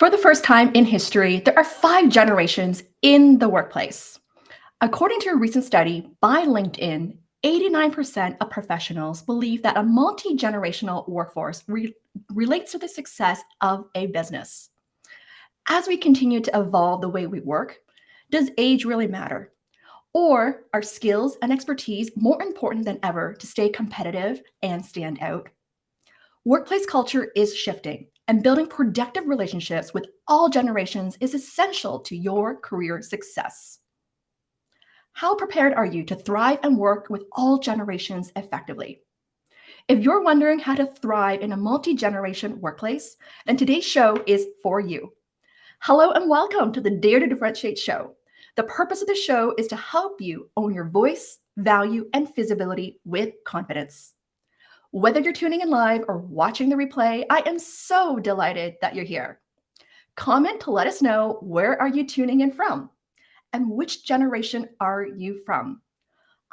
For the first time in history, there are 5 generations in the workplace. According to a recent study by LinkedIn, 89% of professionals believe that a multi generational workforce relates to the success of a business. As we continue to evolve the way we work, does age really matter? Or are skills and expertise more important than ever to stay competitive and stand out? Workplace culture is shifting, and building productive relationships with all generations is essential to your career success. How prepared are you to thrive and work with all generations effectively? If you're wondering how to thrive in a multi generation workplace, then today's show is for you. Hello and welcome to the Dare to Differentiate show. The purpose of the show is to help you own your voice, value, and visibility with confidence. Whether you're tuning in live or watching the replay, I am so delighted that you're here. Comment to let us know, where are you tuning in from? And which generation are you from?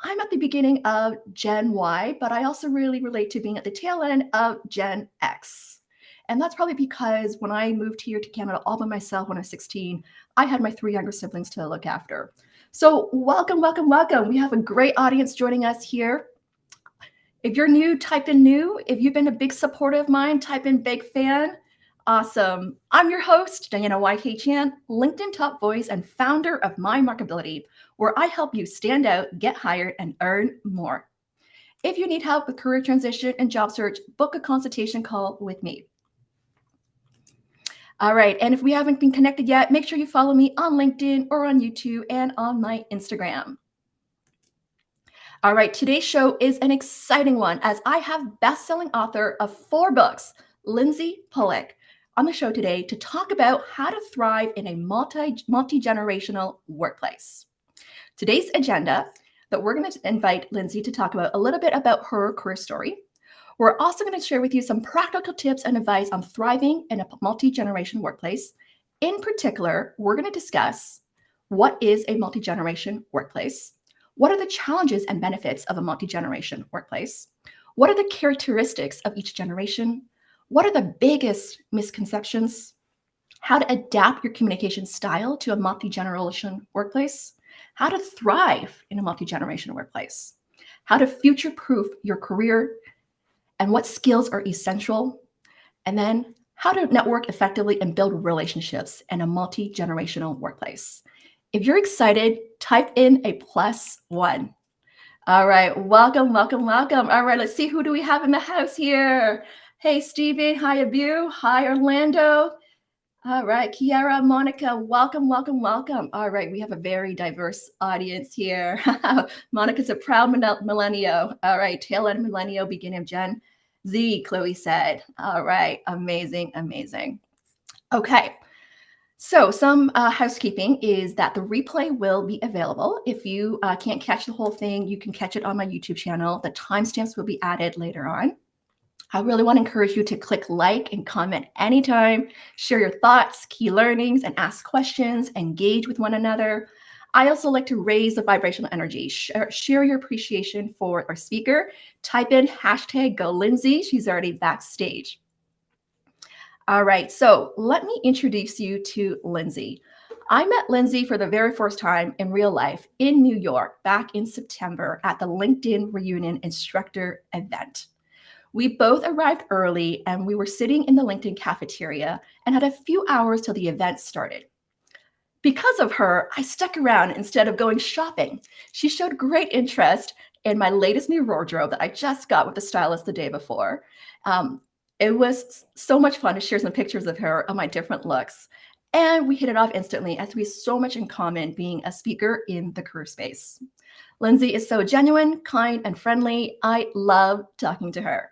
I'm at the beginning of Gen Y, but I also really relate to being at the tail end of Gen X. And that's probably because when I moved here to Canada all by myself when I was 16, I had my 3 younger siblings to look after. So welcome, welcome, welcome. We have a great audience joining us here. If you're new, type in new. If you've been a big supporter of mine, type in big fan. Awesome. I'm your host, Diana YK Chan, LinkedIn top voice and founder of My Markability, where I help you stand out, get hired, and earn more. If you need help with career transition and job search, book a consultation call with me. All right. And if we haven't been connected yet, make sure you follow me on LinkedIn or on YouTube and on my Instagram. All right, today's show is an exciting one as I have best-selling author of 4 books, Lindsey Pollak, on the show today to talk about how to thrive in a multi-generational workplace. Today's agenda that we're going to invite Lindsey to talk about a little bit about her career story. We're also going to share with you some practical tips and advice on thriving in a multi-generation workplace. In particular, we're going to discuss what is a multi-generation workplace. What are the challenges and benefits of a multi-generation workplace? What are the characteristics of each generation? What are the biggest misconceptions? How to adapt your communication style to a multi-generation workplace? How to thrive in a multi-generation workplace? How to future-proof your career? And what skills are essential? And then how to network effectively and build relationships in a multi-generational workplace. If you're excited, type in a +1. All right, welcome, welcome, welcome. All right, let's see, who do we have in the house here? Hey, Steven, hi, Abu, hi, Orlando. All right, Kiara, Monica, welcome, welcome, welcome. All right, we have a very diverse audience here. Monica's a proud millennial. All right, tail end millennial, beginning of Gen Z, Chloe said. All right, amazing, amazing. Okay. So some housekeeping is that the replay will be available. If you can't catch the whole thing, you can catch it on my YouTube channel. The timestamps will be added later on. I really want to encourage you to click like and comment anytime, share your thoughts, key learnings, and ask questions, engage with one another. I also like to raise the vibrational energy. Share your appreciation for our speaker. Type in #GoLindsey. She's already backstage. All right, so let me introduce you to Lindsey. I met Lindsey for the very first time in real life in New York back in September at the LinkedIn Reunion Instructor event. We both arrived early and we were sitting in the LinkedIn cafeteria and had a few hours till the event started. Because of her, I stuck around instead of going shopping. She showed great interest in my latest new wardrobe that I just got with the stylist the day before. It was so much fun to share some pictures of her of my different looks. And we hit it off instantly as we have so much in common being a speaker in the career space. Lindsey is so genuine, kind, and friendly. I love talking to her.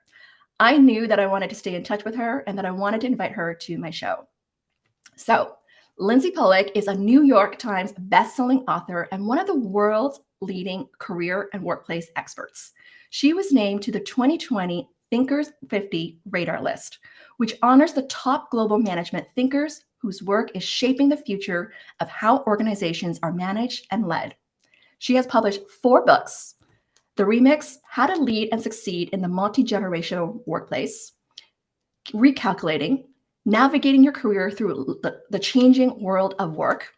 I knew that I wanted to stay in touch with her and that I wanted to invite her to my show. So Lindsey Pollak is a New York Times bestselling author and one of the world's leading career and workplace experts. She was named to the 2020 Thinkers 50 Radar List, which honors the top global management thinkers whose work is shaping the future of how organizations are managed and led. She has published 4 books: The Remix, How to Lead and Succeed in the Multi-Generational Workplace, Recalculating, navigating your career through the changing world of work,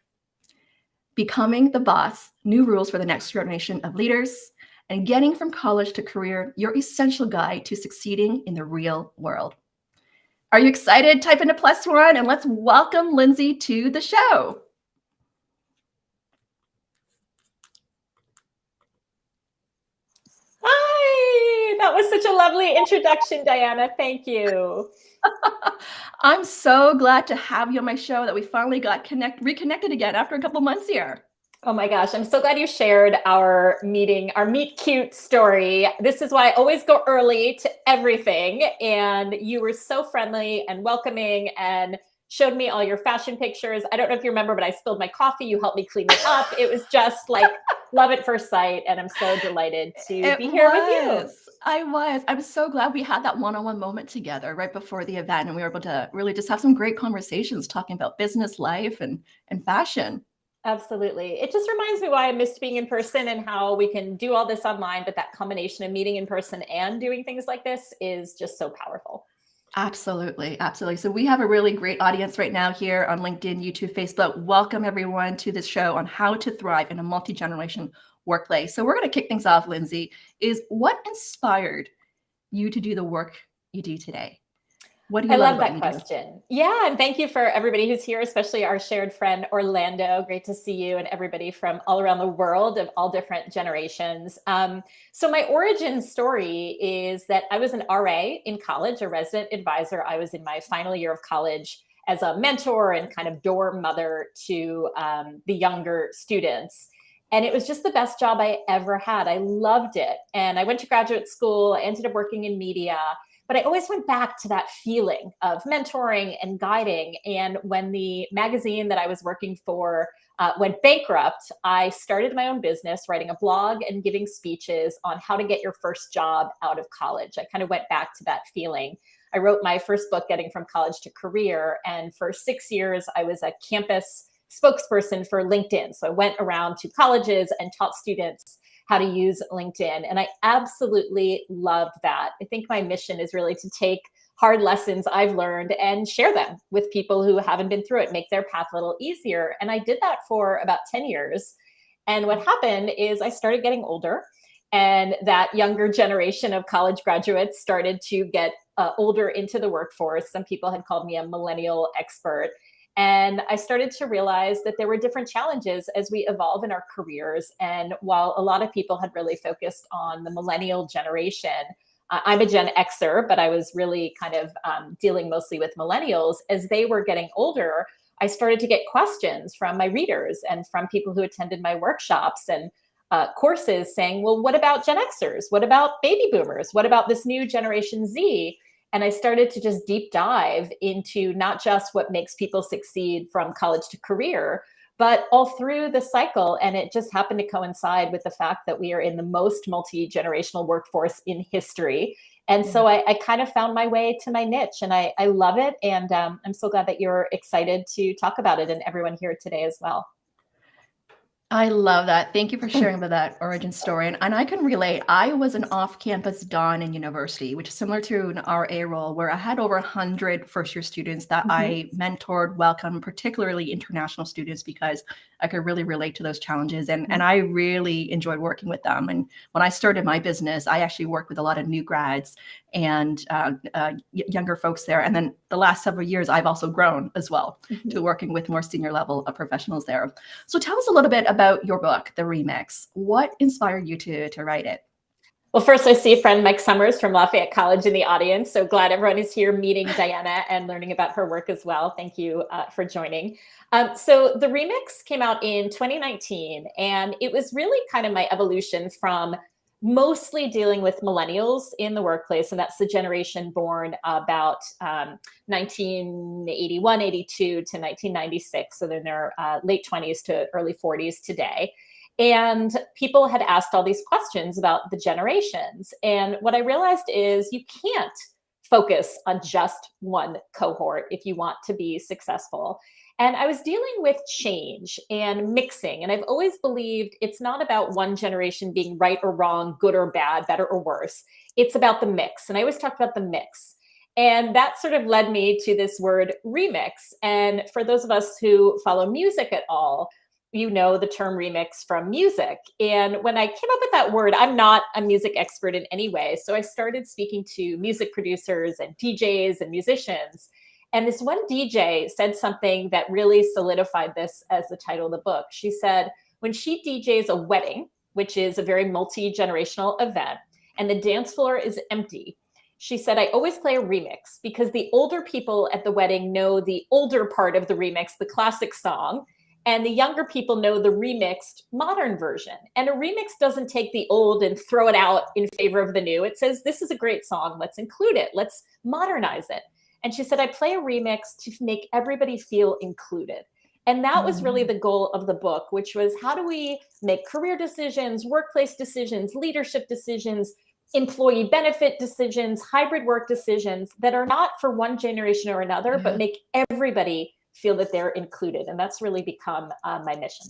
becoming the boss, new rules for the next generation of leaders, and getting from college to career, your essential guide to succeeding in the real world. Are you excited? Type in a +1 and let's welcome Lindsey to the show. Hi, that was such a lovely introduction, Diana. Thank you. I'm so glad to have you on my show, that we finally got reconnected again after a couple months here. Oh my gosh, I'm so glad you shared our meeting, our meet cute story. This is why I always go early to everything. And you were so friendly and welcoming and showed me all your fashion pictures. I don't know if you remember, but I spilled my coffee. You helped me clean it up. It was just like love at first sight. And I'm so delighted to be here with you. I'm so glad we had that one-on-one moment together right before the event, and we were able to really just have some great conversations talking about business, life, and fashion. Absolutely. It just reminds me why I missed being in person and how we can do all this online, but that combination of meeting in person and doing things like this is just so powerful. Absolutely. Absolutely. So we have a really great audience right now here on LinkedIn, YouTube, Facebook. Welcome everyone to this show on how to thrive in a multi-generation workplace. So we're going to kick things off, Lindsey, is what inspired you to do the work you do today? What do you love that question? Yeah, and thank you for everybody who's here, especially our shared friend, Orlando. Great to see you and everybody from all around the world of all different generations. So my origin story is that I was an RA in college, a resident advisor. I was in my final year of college as a mentor and kind of dorm mother to the younger students. And it was just the best job I ever had. I loved it. And I went to graduate school. I ended up working in media. But I always went back to that feeling of mentoring and guiding. And when the magazine that I was working for went bankrupt, I started my own business, writing a blog and giving speeches on how to get your first job out of college. I kind of went back to that feeling. I wrote my first book, Getting from College to Career. And for 6 years, I was a campus spokesperson for LinkedIn. So I went around to colleges and taught students how to use LinkedIn. And I absolutely loved that. I think my mission is really to take hard lessons I've learned and share them with people who haven't been through it, make their path a little easier. And I did that for about 10 years. And what happened is I started getting older, and that younger generation of college graduates started to get older into the workforce. Some people had called me a millennial expert. And I started to realize that there were different challenges as we evolve in our careers. And while a lot of people had really focused on the millennial generation, I'm a Gen Xer, but I was really kind of dealing mostly with millennials. As they were getting older, I started to get questions from my readers and from people who attended my workshops and courses saying, well, what about Gen Xers? What about baby boomers? What about this new Generation Z? And I started to just deep dive into not just what makes people succeed from college to career, but all through the cycle. And it just happened to coincide with the fact that we are in the most multi-generational workforce in history. And so I kind of found my way to my niche, and I love it. And I'm so glad that you're excited to talk about it, and everyone here today as well. I love that. Thank you for sharing about that origin story. And I can relate. I was an off-campus Don in university, which is similar to an RA role, where I had over 100 first-year students that I mentored, welcomed, particularly international students, because I could really relate to those challenges. And I really enjoyed working with them. And when I started my business, I actually worked with a lot of new grads and younger folks there. And then the last several years, I've also grown as well to working with more senior level of professionals there. So tell us a little bit about your book, The Remix. What inspired you to write it? Well, first, I see a friend, Mike Summers from Lafayette College in the audience. So glad everyone is here meeting Diana and learning about her work as well. Thank you for joining. So The Remix came out in 2019, and it was really kind of my evolution from mostly dealing with millennials in the workplace. And that's the generation born about 1981, 82 to 1996. So they're in their late 20s to early 40s today. And people had asked all these questions about the generations. And what I realized is you can't focus on just one cohort if you want to be successful. And I was dealing with change and mixing. And I've always believed it's not about one generation being right or wrong, good or bad, better or worse. It's about the mix. And I always talk about the mix. And that sort of led me to this word remix. And for those of us who follow music at all, you know the term remix from music. And when I came up with that word, I'm not a music expert in any way. So I started speaking to music producers and DJs and musicians. And this one DJ said something that really solidified this as the title of the book. She said, when she DJs a wedding, which is a very multi-generational event, and the dance floor is empty, she said, I always play a remix because the older people at the wedding know the older part of the remix, the classic song, and the younger people know the remixed modern version. And a remix doesn't take the old and throw it out in favor of the new. It says, this is a great song. Let's include it. Let's modernize it. And she said, I play a remix to make everybody feel included. And that was really the goal of the book, which was how do we make career decisions, workplace decisions, leadership decisions, employee benefit decisions, hybrid work decisions that are not for one generation or another, but make everybody feel that they're included. And that's really become my mission.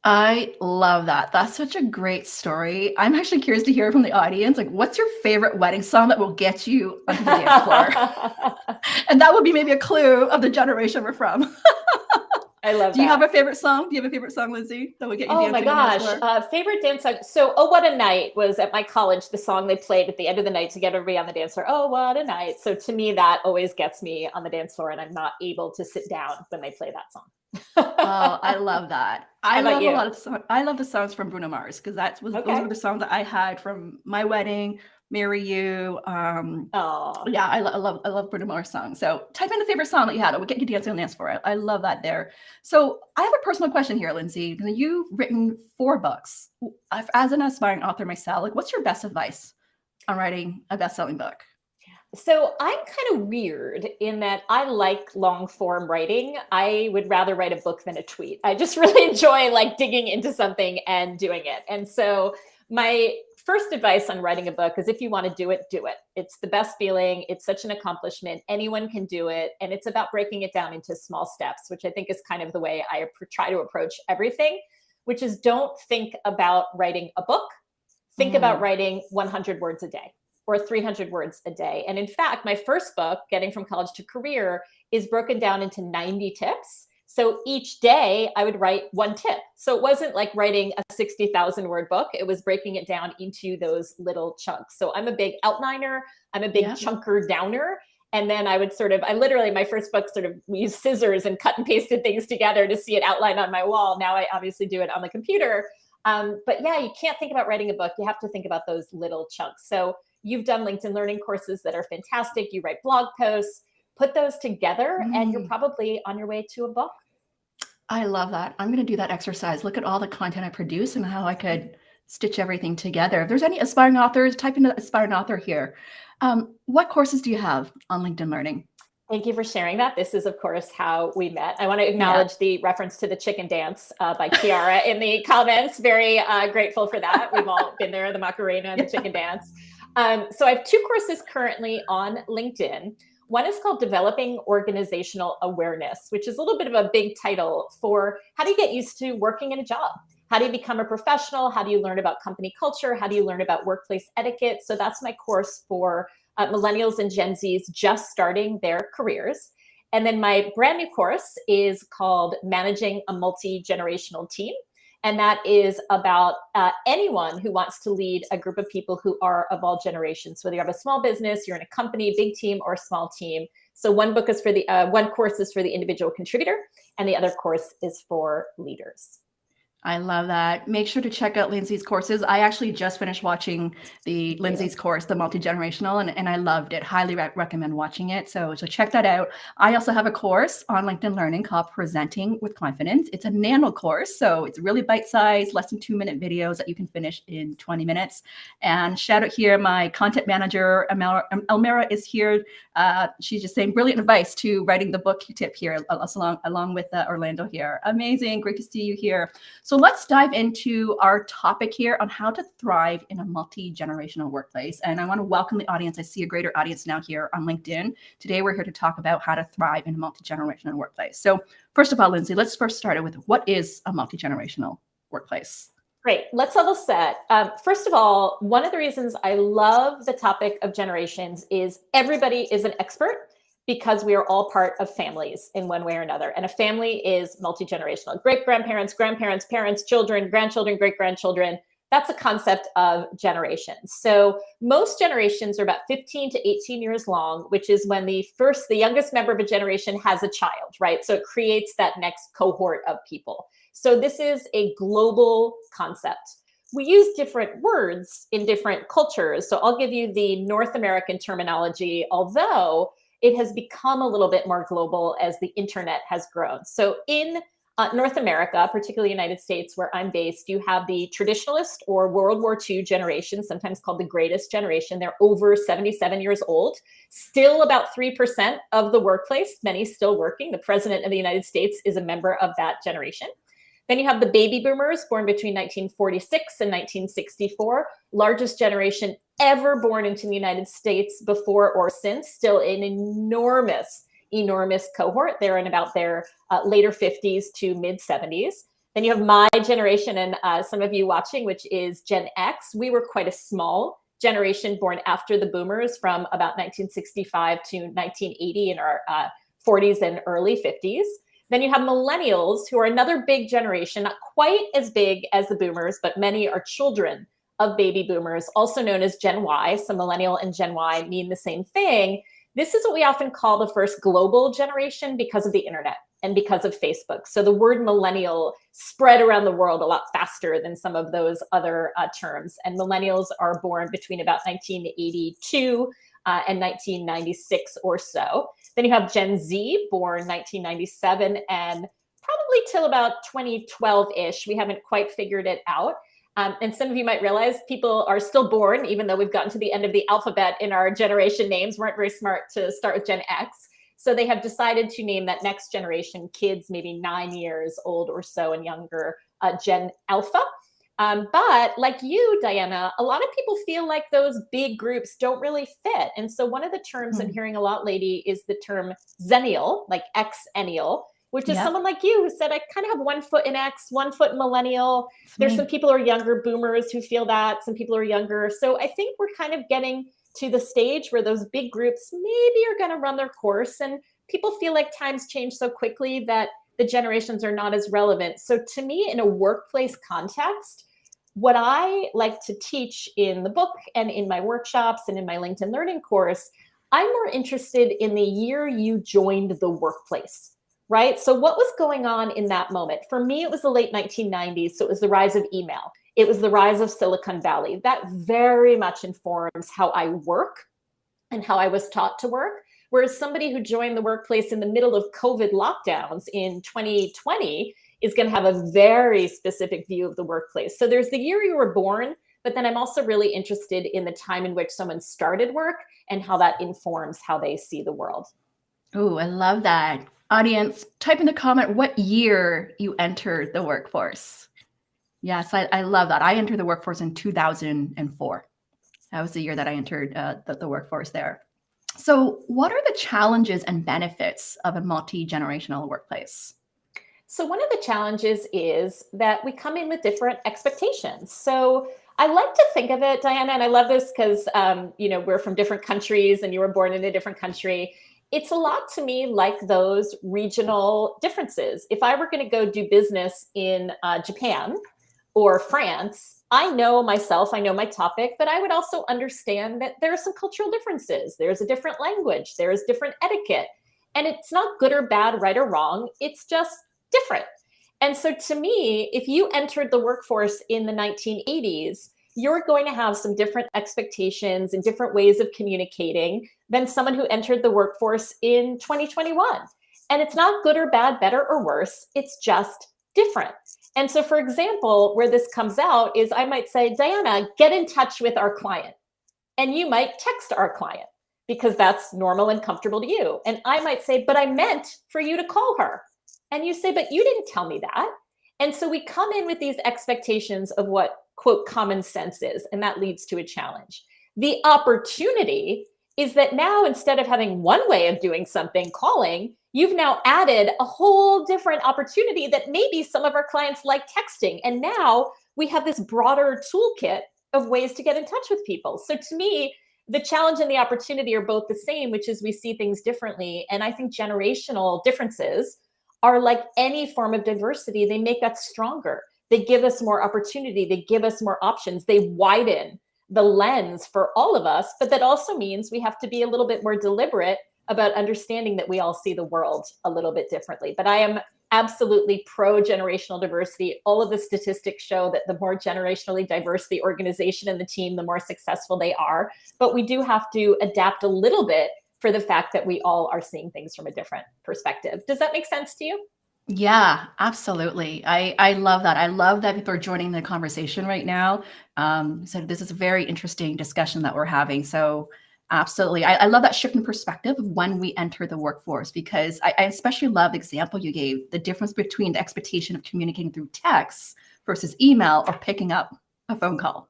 I love that. That's such a great story. I'm actually curious to hear from the audience, like, what's your favorite wedding song that will get you onto the dance floor? And that would be maybe a clue of the generation we're from. I love that. Do you have a favorite song? Do you have a favorite song, Lindsey, that would get you dancing? Oh my gosh. Favorite dance song. So, Oh, What a Night was at my college, the song they played at the end of the night to get everybody on the dance floor. Oh, what a night. So to me, that always gets me on the dance floor, and I'm not able to sit down when they play that song. Oh, I love that. I love a lot of I love the songs from Bruno Mars because those were the songs that I had from my wedding, Marry You. Yeah, I love Bruno Mars songs. So type in the favorite song that you had. It would get you dancing on the dance floor. I love that there. So I have a personal question here, Lindsey. You've written 4 books. As an aspiring author myself, like, what's your best advice on writing a best-selling book? So I'm kind of weird in that I like long form writing. I would rather write a book than a tweet. I just really enjoy like digging into something and doing it. And so my first advice on writing a book is if you want to do it, do it. It's the best feeling. It's such an accomplishment. Anyone can do it. And it's about breaking it down into small steps, which I think is kind of the way I try to approach everything, which is don't think about writing a book. Think about writing 100 words a day or 300 words a day. And in fact, my first book, Getting from College to Career, is broken down into 90 tips. So each day I would write 1 tip. So it wasn't like writing a 60,000 word book. It was breaking it down into those little chunks. So I'm a big outliner. I'm a big chunker downer. And then I would my first book we used scissors and cut and pasted things together to see it outlined on my wall. Now I obviously do it on the computer. But yeah, you can't think about writing a book. You have to think about those little chunks. So you've done LinkedIn Learning courses that are fantastic. You write blog posts, put those together, and you're probably on your way to a book. I love that. I'm going to do that exercise. Look at all the content I produce and how I could stitch everything together. If there's any aspiring authors, type in aspiring author here. What courses do you have on LinkedIn Learning? Thank you for sharing that. This is, of course, how we met. I want to acknowledge the reference to the chicken dance by Kiara in the comments. Very grateful for that. We've all been there, the Macarena and the chicken dance. So I have 2 courses currently on LinkedIn. One is called Developing Organizational Awareness, which is a little bit of a big title for how do you get used to working in a job? How do you become a professional? How do you learn about company culture? How do you learn about workplace etiquette? So that's my course for millennials and Gen Zs just starting their careers. And then my brand new course is called Managing a Multi-Generational Team. And that is about anyone who wants to lead a group of people who are of all generations, whether you have a small business, you're in a company, big team, or a small team. So one course is for the individual contributor, and the other course is for leaders. I love that. Make sure to check out Lindsey's courses. I actually just finished watching Lindsey's course, the Multigenerational, and I loved it. Highly recommend watching it. So check that out. I also have a course on LinkedIn Learning called Presenting with Confidence. It's a nano course, so it's really bite-sized, less than 2-minute videos that you can finish in 20 minutes. And shout out here, my content manager, Elmira, is here. She's just saying brilliant advice to writing the book tip here, along with Orlando here. Amazing. Great to see you here. So let's dive into our topic here on how to thrive in a multi-generational workplace. And I want to welcome the audience. I see a greater audience now here on LinkedIn. Today, we're here to talk about how to thrive in a multi-generational workplace. So first of all, Lindsey, let's first start with what is a multi-generational workplace? Great. Let's level set. First of all, one of the reasons I love the topic of generations is everybody is an expert because we are all part of families in one way or another. And a family is multi-generational. Great grandparents, grandparents, parents, children, grandchildren, great grandchildren. That's a concept of generations. So most generations are about 15 to 18 years long, which is when the youngest member of a generation has a child, right? So it creates that next cohort of people. So this is a global concept. We use different words in different cultures. So I'll give you the North American terminology, although it has become a little bit more global as the internet has grown. So in North America, particularly United States, where I'm based, you have the traditionalist or World War II generation, sometimes called the greatest generation. They're over 77 years old, still about 3% of the workplace, many still working. The president of the United States is a member of that generation. Then you have the baby boomers born between 1946 and 1964, largest generation ever born into the United States before or since, still an enormous cohort. They're in about their later 50s to mid 70s. Then you have my generation and some of you watching, which is Gen X. We were quite a small generation born after the boomers from about 1965 to 1980 in our 40s and early 50s. Then you have millennials, who are another big generation, not quite as big as the boomers, but many are children of baby boomers, also known as Gen Y. So millennial and Gen Y mean the same thing. This is what we often call the first global generation because of the internet and because of Facebook. So the word millennial spread around the world a lot faster than some of those other terms. And millennials are born between about 1982 and 1996 or so. Then you have Gen Z, born 1997 and probably till about 2012-ish. We haven't quite figured it out. And some of you might realize people are still born, even though we've gotten to the end of the alphabet in our generation names. Weren't very smart to start with Gen X. So they have decided to name that next generation kids, maybe 9 years old or so and younger, Gen Alpha. But like you, Diana, a lot of people feel like those big groups don't really fit. And so one of the terms I'm hearing a lot lately is the term Zennial, like Xennial, which is someone like you who said, I kind of have 1 foot in X, 1 foot in millennial. There's some people who are younger boomers who feel that. Some people are younger. So I think we're kind of getting to the stage where those big groups maybe are going to run their course. And people feel like times change so quickly that the generations are not as relevant. So to me, in a workplace context, what I like to teach in the book and in my workshops and in my LinkedIn Learning course, I'm more interested in the year you joined the workplace, right? So what was going on in that moment? For me, it was the late 1990s. So it was the rise of email. It was the rise of Silicon Valley. That very much informs how I work and how I was taught to work. Whereas somebody who joined the workplace in the middle of COVID lockdowns in 2020 is going to have a very specific view of the workplace. So there's the year you were born, but then I'm also really interested in the time in which someone started work and how that informs how they see the world. Oh, I love that. Audience, type in the comment what year you entered the workforce. Yes, I love that. I entered the workforce in 2004. That was the year that I entered the workforce there. So what are the challenges and benefits of a multi-generational workplace? So one of the challenges is that we come in with different expectations. So I like to think of it, Diana, and I love this because we're from different countries and you were born in a different country. It's a lot to me like those regional differences. If I were going to go do business in Japan or France, I know myself, I know my topic, but I would also understand that there are some cultural differences. There's a different language, there's different etiquette. And it's not good or bad, right or wrong. It's just different. And so to me, if you entered the workforce in the 1980s, you're going to have some different expectations and different ways of communicating than someone who entered the workforce in 2021. And it's not good or bad, better or worse. It's just different. And so, for example, where this comes out is I might say, Diana, get in touch with our client. And you might text our client because that's normal and comfortable to you. And I might say, but I meant for you to call her. And you say, but you didn't tell me that. And so we come in with these expectations of what, quote, common sense is, and that leads to a challenge. The opportunity is that now instead of having one way of doing something, calling, you've now added a whole different opportunity that maybe some of our clients like texting. And now we have this broader toolkit of ways to get in touch with people. So to me, the challenge and the opportunity are both the same, which is we see things differently. And I think generational differences are like any form of diversity. They make us stronger. They give us more opportunity. They give us more options. They widen the lens for all of us. But that also means we have to be a little bit more deliberate about understanding that we all see the world a little bit differently. But I am absolutely pro-generational diversity. All of the statistics show that the more generationally diverse the organization and the team, the more successful they are. But we do have to adapt a little bit for the fact that we all are seeing things from a different perspective. Does that make sense to you? Yeah, absolutely. I love that. I love that people are joining the conversation right now. So this is a very interesting discussion that we're having. So absolutely. I love that shift in perspective of when we enter the workforce, because I especially love the example you gave, the difference between the expectation of communicating through text versus email or picking up a phone call.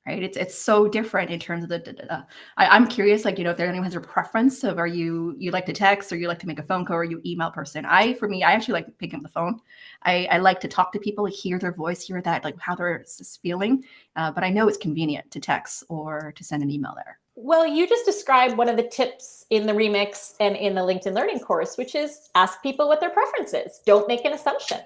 Right? It's so different in terms of I'm curious, like, if there anyone has a preference of, are you like to text, or you like to make a phone call, or you email person? For me, I actually like picking up the phone. I like to talk to people, hear their voice, hear that, like how they're feeling. But I know it's convenient to text or to send an email there. Well, you just described one of the tips in the Remix and in the LinkedIn Learning course, which is ask people what their preference is. Don't make an assumption.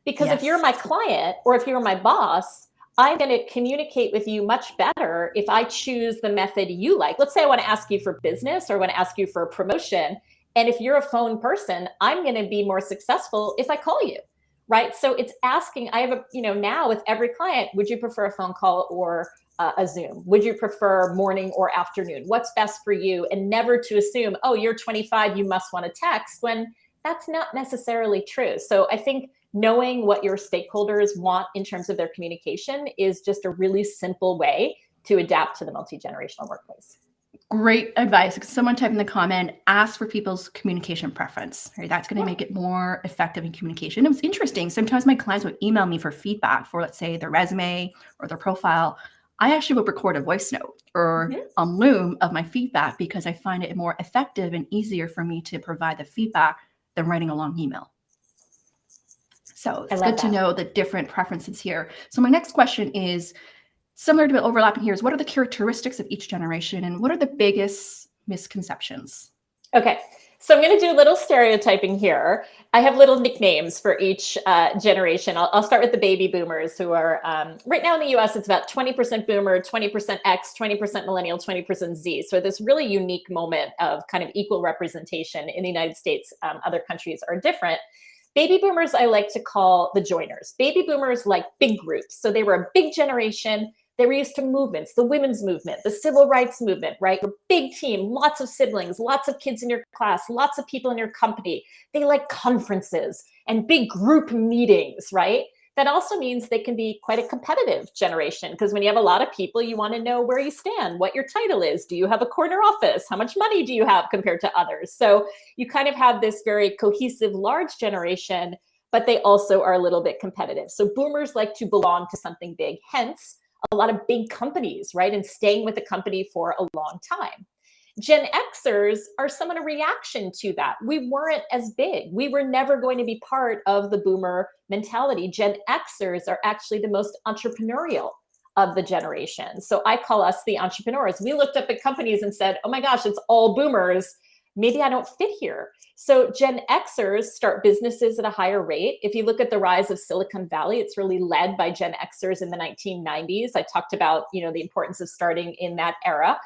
Because if you're my client or if you're my boss, I'm going to communicate with you much better if I choose the method you like. Let's say I want to ask you for business or I want to ask you for a promotion. And if you're a phone person, I'm going to be more successful if I call you, right? So it's asking, I have now with every client, would you prefer a phone call or a Zoom? Would you prefer morning or afternoon? What's best for you? And never to assume, oh, you're 25, you must want to text, when that's not necessarily true. So I think knowing what your stakeholders want in terms of their communication is just a really simple way to adapt to the multi-generational workplace. Great advice. Someone type in the comment, ask for people's communication preference. Right? That's going to make it more effective in communication. It was interesting. Sometimes my clients would email me for feedback for, let's say, their resume or their profile. I actually would record a voice note or a Loom of my feedback, because I find it more effective and easier for me to provide the feedback than writing a long email. So it's good to know the different preferences here. So my next question is similar to the overlapping here, is what are the characteristics of each generation and what are the biggest misconceptions? Okay, so I'm going to do a little stereotyping here. I have little nicknames for each generation. I'll start with the baby boomers, who are right now in the US, it's about 20% boomer, 20% X, 20% millennial, 20% Z. So this really unique moment of kind of equal representation in the United States. Other countries are different. Baby boomers, I like to call the joiners. Baby boomers like big groups. So they were a big generation. They were used to movements, the women's movement, the civil rights movement, right? A big team, lots of siblings, lots of kids in your class, lots of people in your company. They like conferences and big group meetings, right? That also means they can be quite a competitive generation, because when you have a lot of people, you want to know where you stand, what your title is. Do you have a corner office? How much money do you have compared to others? So you kind of have this very cohesive, large generation, but they also are a little bit competitive. So boomers like to belong to something big, hence a lot of big companies, right? And staying with the company for a long time. Gen Xers are somewhat a reaction to that. We weren't as big. We were never going to be part of the boomer mentality. Gen Xers are actually the most entrepreneurial of the generation. So I call us the entrepreneurs. We looked up at companies and said, oh my gosh, it's all boomers. Maybe I don't fit here. So Gen Xers start businesses at a higher rate. If you look at the rise of Silicon Valley, it's really led by Gen Xers in the 1990s. I talked about, the importance of starting in that era.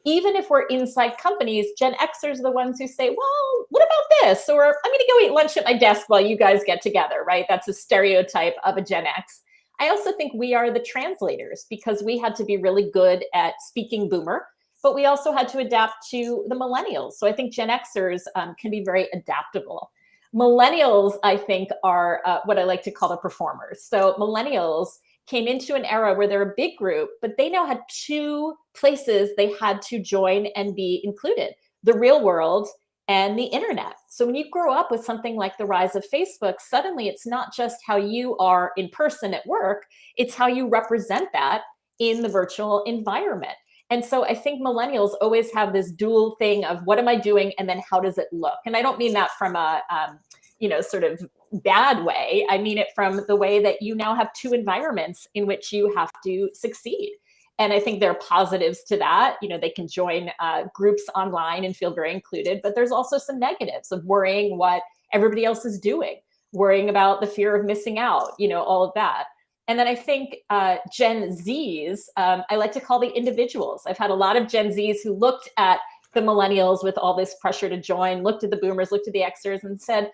Even if we're inside companies, Gen Xers are the ones who say, well, what about this? Or I'm going to go eat lunch at my desk while you guys get together, right? That's a stereotype of a Gen X. I also think we are the translators, because we had to be really good at speaking boomer, but we also had to adapt to the millennials. So I think Gen Xers can be very adaptable. Millennials, I think, are what I like to call the performers. So millennials came into an era where they're a big group, but they now had two places they had to join and be included: the real world and the internet. So when you grow up with something like the rise of Facebook, suddenly it's not just how you are in person at work, it's how you represent that in the virtual environment. And so I think millennials always have this dual thing of what am I doing and then how does it look? And I don't mean that from a, sort of bad way. I mean it from the way that you now have two environments in which you have to succeed. And I think there are positives to that. They can join groups online and feel very included, but there's also some negatives of worrying what everybody else is doing, worrying about the fear of missing out, all of that. And then I think Gen Zs, I like to call the individuals. I've had a lot of Gen Zs who looked at the millennials with all this pressure to join, looked at the boomers, looked at the Xers and said,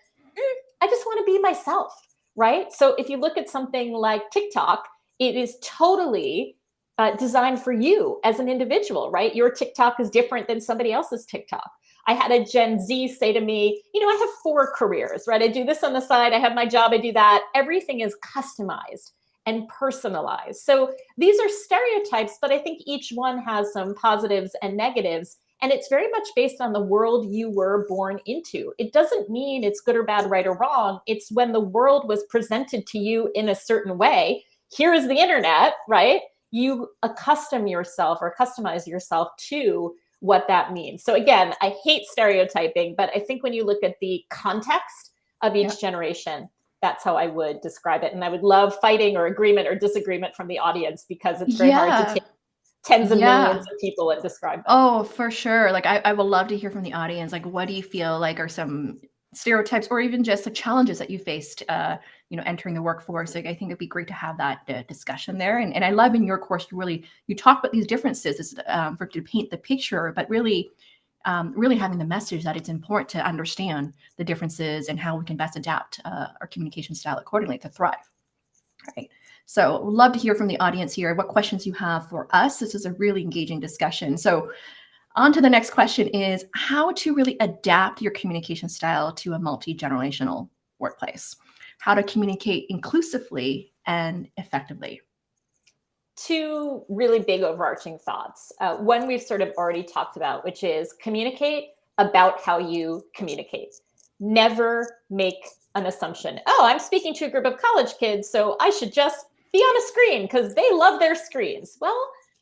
I just want to be myself, right? So if you look at something like TikTok, it is totally designed for you as an individual, right? Your TikTok is different than somebody else's TikTok. I had a Gen Z say to me, I have 4 careers, right? I do this on the side. I have my job. I do that. Everything is customized and personalized. So these are stereotypes, but I think each one has some positives and negatives. And it's very much based on the world you were born into. It doesn't mean it's good or bad, right or wrong. It's when the world was presented to you in a certain way. Here is the internet, right? You accustom yourself or customize yourself to what that means. So again, I hate stereotyping, but I think when you look at the context of each generation, that's how I would describe it. And I would love fighting or agreement or disagreement from the audience because it's very hard to take tens of millions of people and describe them. Oh, for sure. Like I would love to hear from the audience. Like, what do you feel like are some stereotypes or even just the challenges that you faced, entering the workforce? Like, I think it'd be great to have that discussion there. And I love in your course, you talk about these differences to paint the picture, but really having the message that it's important to understand the differences and how we can best adapt our communication style accordingly to thrive. All right. So we'd love to hear from the audience here, what questions you have for us. This is a really engaging discussion. So on to the next question is how to really adapt your communication style to a multi-generational workplace, how to communicate inclusively and effectively. 2 really big overarching thoughts. One we've sort of already talked about, which is communicate about how you communicate. Never make an assumption. Oh, I'm speaking to a group of college kids, so I should just be on a screen because they love their screens. Well,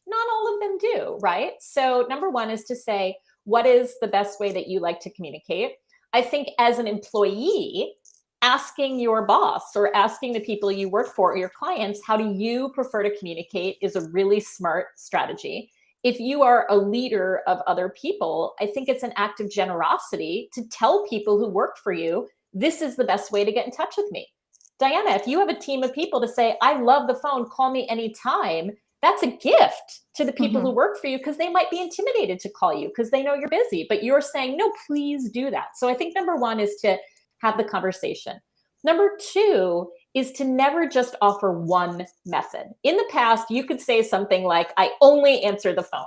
not all of them do, right? So number 1 is to say, what is the best way that you like to communicate? I think as an employee, asking your boss or asking the people you work for or your clients, how do you prefer to communicate is a really smart strategy. If you are a leader of other people, I think it's an act of generosity to tell people who work for you, this is the best way to get in touch with me. Diana, if you have a team of people to say, I love the phone, call me anytime, that's a gift to the people who work for you because they might be intimidated to call you because they know you're busy, but you're saying, no, please do that. So I think number 1 is to have the conversation. Number 2 is to never just offer one method. In the past, you could say something like, I only answer the phone.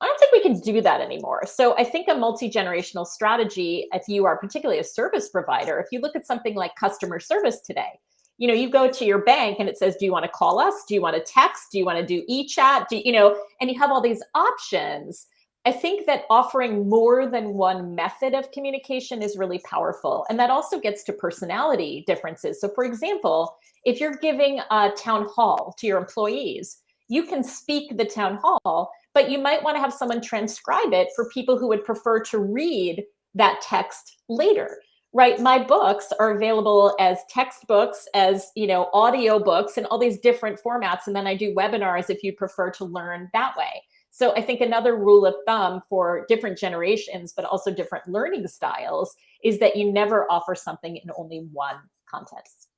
I don't think we can do that anymore. So I think a multi-generational strategy, if you are particularly a service provider, if you look at something like customer service today, you go to your bank and it says, do you want to call us? Do you want to text? Do you want to do e-chat? And you have all these options. I think that offering more than one method of communication is really powerful. And that also gets to personality differences. So for example, if you're giving a town hall to your employees, you can speak the town hall, but you might want to have someone transcribe it for people who would prefer to read that text later, right? My books are available as textbooks, as, audio books and all these different formats. And then I do webinars if you prefer to learn that way. So I think another rule of thumb for different generations, but also different learning styles, is that you never offer something in only one context.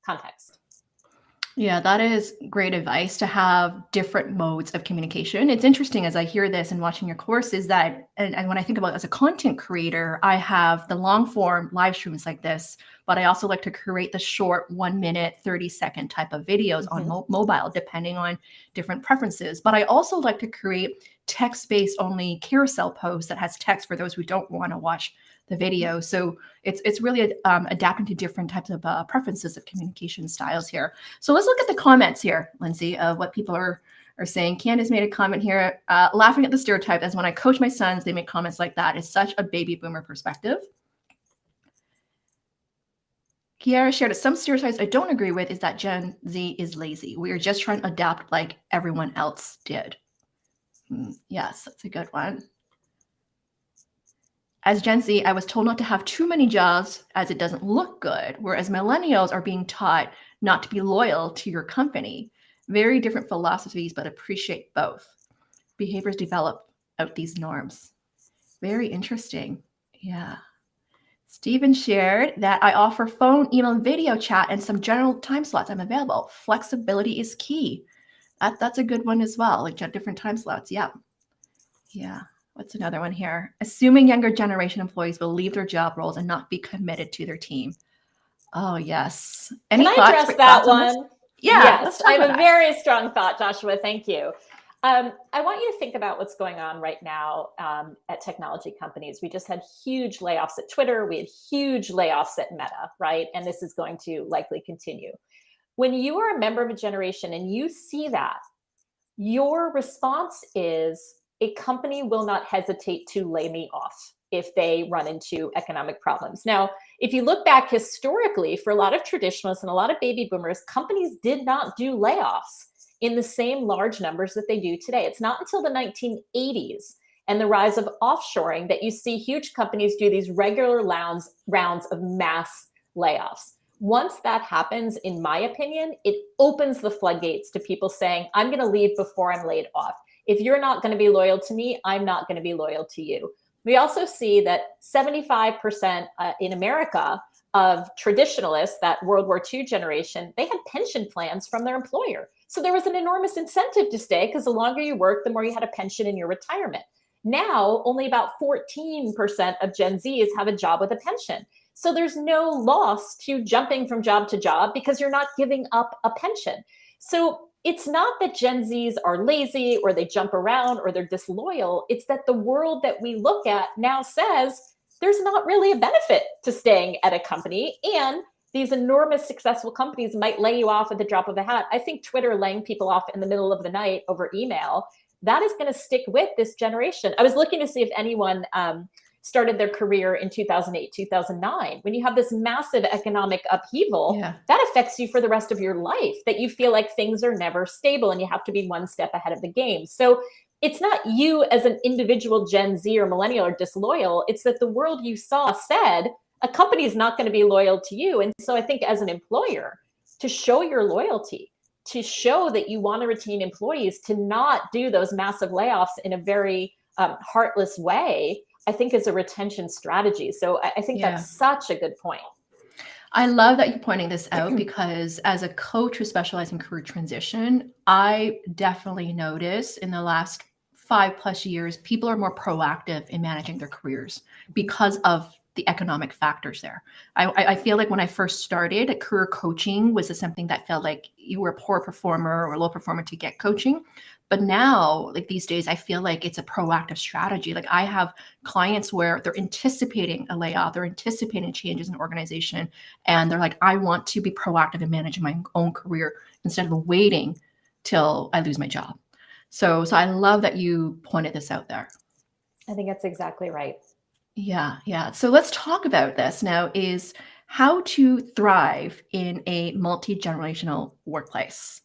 Yeah, that is great advice to have different modes of communication. It's interesting as I hear this and watching your course is that, and when I think about it as a content creator, I have the long form live streams like this, but I also like to create the short 1 minute, 30-second type of videos on mobile, depending on different preferences. But I also like to create text-based only carousel posts that has text for those who don't want to watch the video. So it's really adapting to different types of preferences of communication styles here. So let's look at the comments here, Lindsey, of what people are saying. Candace made a comment here, laughing at the stereotype as when I coach my sons, they make comments like that. It's such a baby boomer perspective. Kiara shared that some stereotypes I don't agree with is that Gen Z is lazy. We are just trying to adapt like everyone else did. Yes, that's a good one. As Gen Z, I was told not to have too many jobs as it doesn't look good, whereas millennials are being taught not to be loyal to your company. Very different philosophies, but appreciate both. Behaviors develop out these norms. Very interesting. Yeah. Stephen shared that I offer phone, email, video chat, and some general time slots I'm available. Flexibility is key. That's a good one as well, like different time slots. Yeah. Yeah. What's another one here? Assuming younger generation employees will leave their job roles and not be committed to their team. Oh, yes. Any Can I thoughts, address that on this? one? Yeah, let's Yes, talk I have about a that. very strong thought, Joshua. Thank you. I want you to think about what's going on right now at technology companies. We just had huge layoffs at Twitter. We had huge layoffs at Meta, right? And this is going to likely continue. When you are a member of a generation and you see that, your response is a company will not hesitate to lay me off if they run into economic problems. Now, if you look back historically, for a lot of traditionalists and a lot of baby boomers, companies did not do layoffs in the same large numbers that they do today. It's not until the 1980s and the rise of offshoring that you see huge companies do these regular rounds of mass layoffs. Once that happens, in my opinion, it opens the floodgates to people saying, I'm going to leave before I'm laid off. If you're not going to be loyal to me, I'm not going to be loyal to you. We also see that 75% in America of traditionalists, that World War II generation, they had pension plans from their employer. So there was an enormous incentive to stay because the longer you work, the more you had a pension in your retirement. Now, only about 14% of Gen Zs have a job with a pension. So there's no loss to jumping from job to job because you're not giving up a pension. So it's not that Gen Zs are lazy or they jump around or they're disloyal. It's that the world that we look at now says there's not really a benefit to staying at a company. And these enormous successful companies might lay you off at the drop of a hat. I think Twitter laying people off in the middle of the night over email, that is going to stick with this generation. I was looking to see if anyone started their career in 2008, 2009. When you have this massive economic upheaval, that affects you for the rest of your life, that you feel like things are never stable and you have to be one step ahead of the game. So it's not you as an individual Gen Z or millennial or disloyal. It's that the world you saw said a company is not going to be loyal to you. And so I think as an employer, to show your loyalty, to show that you want to retain employees, to not do those massive layoffs in a very heartless way, I think is a retention strategy. So I think that's such a good point. I love that you're pointing this out because as a coach who specializes in career transition, I definitely notice in the last 5+ years, people are more proactive in managing their careers because of the economic factors there. I feel like when I first started, career coaching was something that felt like you were a poor performer or a low performer to get coaching. But now, like these days, I feel like it's a proactive strategy. Like I have clients where they're anticipating a layoff, they're anticipating changes in the organization, and they're like, I want to be proactive in managing my own career instead of waiting till I lose my job. So I love that you pointed this out there. I think that's exactly right. Yeah. So let's talk about this now, is how to thrive in a multi-generational workplace.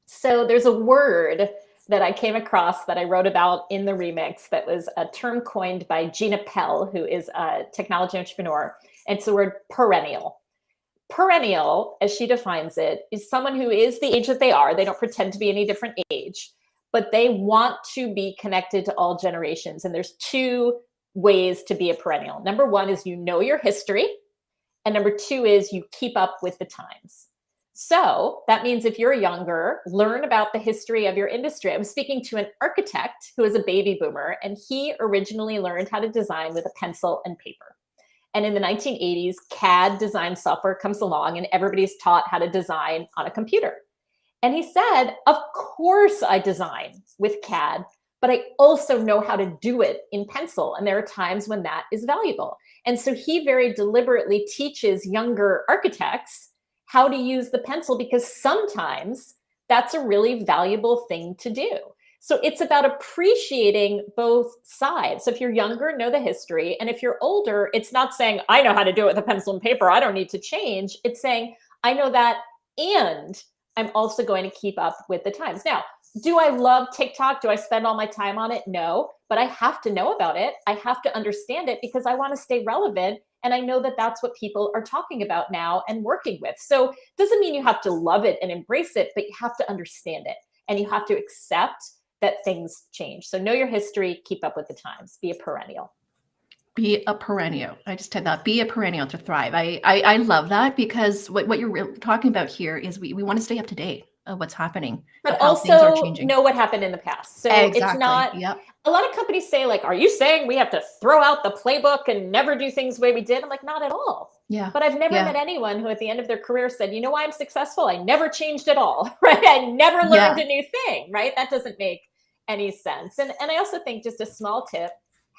So there's a word that I came across that I wrote about in the remix that was a term coined by Gina Pell, who is a technology entrepreneur. And it's the word perennial. Perennial, as she defines it, is someone who is the age that they are. They don't pretend to be any different age, but they want to be connected to all generations. And there's two ways to be a perennial. Number one is you know your history. And number two is you keep up with the times. So that means if you're younger, learn about the history of your industry. I'm speaking to an architect who is a baby boomer, and he originally learned how to design with a pencil and paper. And in the 1980s, CAD design software comes along and everybody's taught how to design on a computer. And he said, of course I design with CAD, but I also know how to do it in pencil. And there are times when that is valuable. And so he very deliberately teaches younger architects how to use the pencil because sometimes that's a really valuable thing to do. So it's about appreciating both sides. So if you're younger, know the history. And if you're older, it's not saying, I know how to do it with a pencil and paper, I don't need to change. It's saying, I know that, and I'm also going to keep up with the times. Now, Do I love TikTok? Do I spend all my time on it? No, but I have to know about it. I have to understand it because I want to stay relevant. And I know that that's what people are talking about now and working with. So it doesn't mean you have to love it and embrace it, but you have to understand it and you have to accept that things change. So know your history, keep up with the times, be a perennial. Be a perennial. I just said that. Be a perennial to thrive. I love that because what you're talking about here is we want to stay up to date of what's happening, But of how things are also changing. know what happened in the past. So it's Exactly. not, Yep. a lot of companies say, like, are you saying we have to throw out the playbook and never do things the way we did? I'm like, not at all. Yeah. But I've never Yeah. met anyone who at the end of their career said, you know why I'm successful? I never changed at all, right? I never learned Yeah. a new thing, right? That doesn't make any sense. And I also think, just a small tip,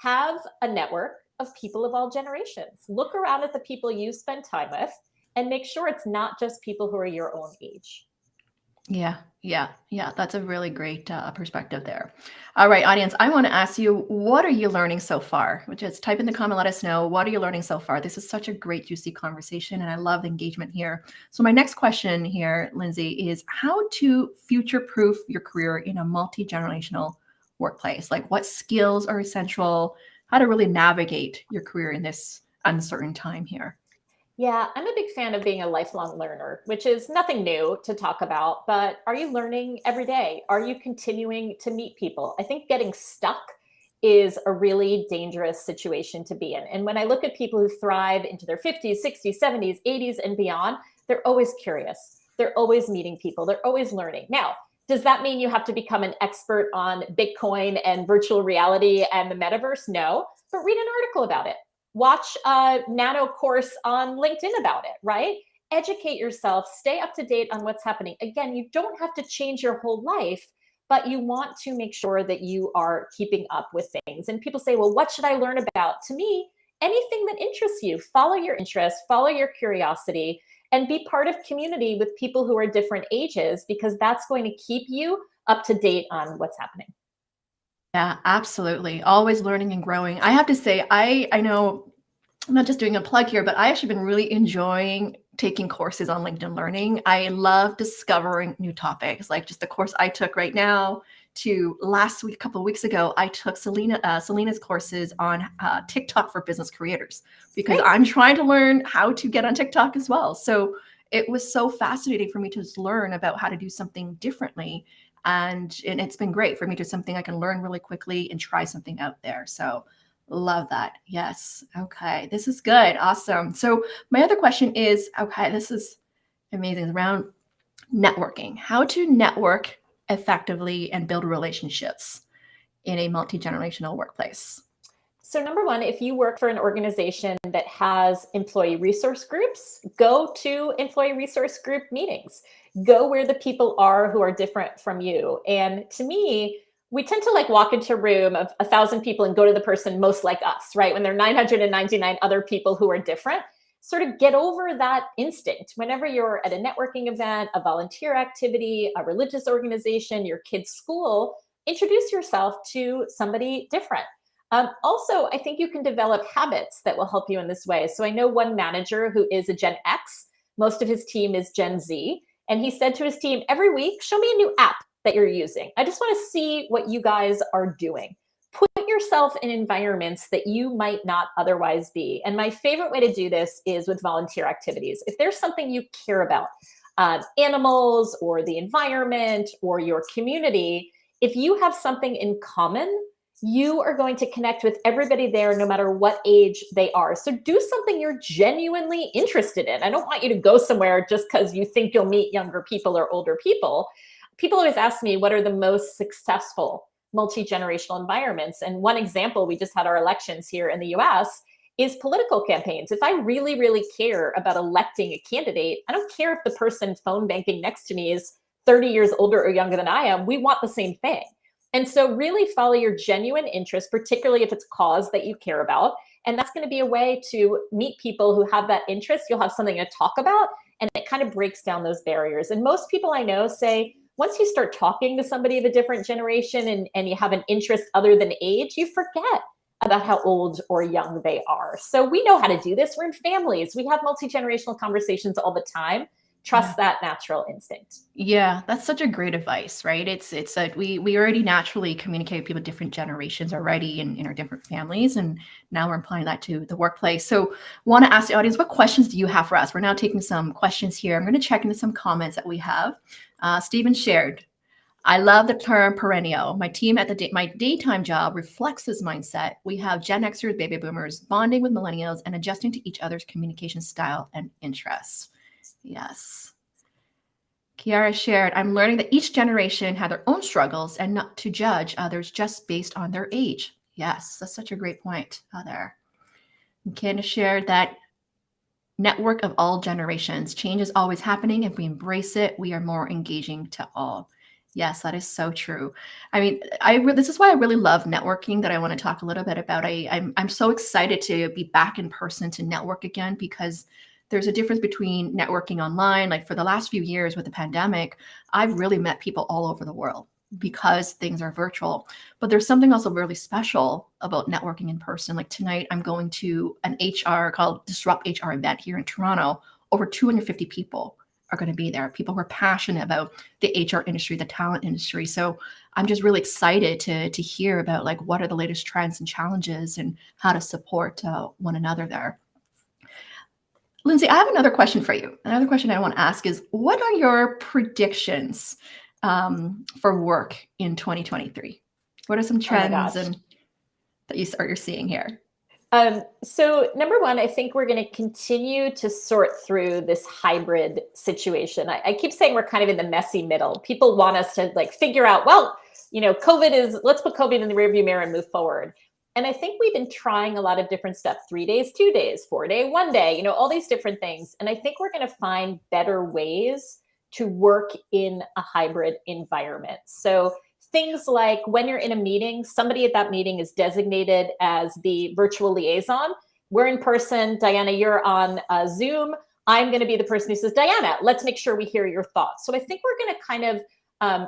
have a network of people of all generations. Look around at the people you spend time with and make sure it's not just people who are your own age. Yeah, yeah, yeah. That's a really great perspective there. All right, audience, I want to ask you, what are you learning so far? Just type in the comment, let us know. What are you learning so far? This is such a great, juicy conversation, and I love the engagement here. So my next question here, Lindsey, is how to future-proof your career in a multi-generational workplace? Like what skills are essential? How to really navigate your career in this uncertain time here? Yeah, I'm a big fan of being a lifelong learner, which is nothing new to talk about, but are you learning every day? Are you continuing to meet people? I think getting stuck is a really dangerous situation to be in. And when I look at people who thrive into their 50s, 60s, 70s, 80s, and beyond, they're always curious. They're always meeting people. They're always learning. Now, does that mean you have to become an expert on Bitcoin and virtual reality and the metaverse? No, but read an article about it. Watch a nano course on LinkedIn about it, right? Educate yourself, stay up to date on what's happening. Again, you don't have to change your whole life, but you want to make sure that you are keeping up with things. And people say, well, what should I learn about? To me, anything that interests you, follow your interest, follow your curiosity, and be part of community with people who are different ages, because that's going to keep you up to date on what's happening. Yeah, absolutely. Always learning and growing. I have to say, I know I'm not just doing a plug here, but I actually been really enjoying taking courses on LinkedIn Learning. I love discovering new topics, like just the course I took right now to last week, a couple of weeks ago, I took Selena's courses on TikTok for business creators because Great. I'm trying to learn how to get on TikTok as well. So it was so fascinating for me to just learn about how to do something differently. And it's been great for me to something I can learn really quickly and try something out there. So love that. Yes. Okay. This is good. Awesome. So my other question is, okay, this is amazing, around networking. How to network effectively and build relationships in a multi-generational workplace. So, number one, if you work for an organization that has employee resource groups, go to employee resource group meetings. Go where the people are who are different from you. And to me, we tend to like walk into a room of 1,000 people and go to the person most like us, right? When there are 999 other people who are different. Sort of get over that instinct. Whenever you're at a networking event, a volunteer activity, a religious organization, your kid's school, introduce yourself to somebody different. Also, I think you can develop habits that will help you in this way. So I know one manager who is a Gen X, most of his team is Gen Z. And he said to his team, every week, show me a new app that you're using. I just want to see what you guys are doing. Put yourself in environments that you might not otherwise be. And my favorite way to do this is with volunteer activities. If there's something you care about, animals or the environment or your community, if you have something in common, you are going to connect with everybody there, no matter what age they are. So do something you're genuinely interested in. I don't want you to go somewhere just because you think you'll meet younger people or older people. People always ask me, what are the most successful multi-generational environments? And one example, we just had our elections here in the US, is political campaigns. If I really, really care about electing a candidate, I don't care if the person phone banking next to me is 30 years older or younger than I am. We want the same thing. And so really follow your genuine interest, particularly if it's a cause that you care about. And that's going to be a way to meet people who have that interest. You'll have something to talk about, and it kind of breaks down those barriers. And most people I know say, once you start talking to somebody of a different generation and you have an interest other than age, you forget about how old or young they are. So we know how to do this. We're in families. We have multi-generational conversations all the time. trust that natural instinct. Yeah, that's such a great advice, right? It's like we already naturally communicate with people different generations already in our different families, and now we're applying that to the workplace. So want to ask the audience, what questions do you have for us? We're now taking some questions here. I'm going to check into some comments that we have. Stephen shared, I love the term perennial. My team at my daytime job reflects this mindset. We have Gen Xers, baby boomers, bonding with millennials and adjusting to each other's communication style and interests. Yes. Kiara shared, I'm learning that each generation had their own struggles and not to judge others just based on their age. Yes, that's such a great point there. And Candace shared that network of all generations. Change is always happening. If we embrace it, we are more engaging to all. Yes, that is so true. I mean, this is why I really love networking that I want to talk a little bit about. I'm so excited to be back in person to network again, because there's a difference between networking online. Like for the last few years with the pandemic, I've really met people all over the world because things are virtual. But there's something also really special about networking in person. Like tonight, I'm going to an HR called Disrupt HR event here in Toronto. Over 250 people are going to be there. People who are passionate about the HR industry, the talent industry. So I'm just really excited to hear about like what are the latest trends and challenges and how to support one another there. Lindsey, I have another question for you. Another question I want to ask is, what are your predictions for work in 2023? What are some trends that you're seeing here? So number one, I think we're going to continue to sort through this hybrid situation. I keep saying we're kind of in the messy middle. People want us to like figure out, well, let's put COVID in the rearview mirror and move forward. And I think we've been trying a lot of different stuff, 3 days, 2 days, 4-day, 1 day, all these different things. And I think we're going to find better ways to work in a hybrid environment. So things like when you're in a meeting, somebody at that meeting is designated as the virtual liaison. We're in person. Diana, you're on Zoom. I'm going to be the person who says, Diana, let's make sure we hear your thoughts. So I think we're going to kind of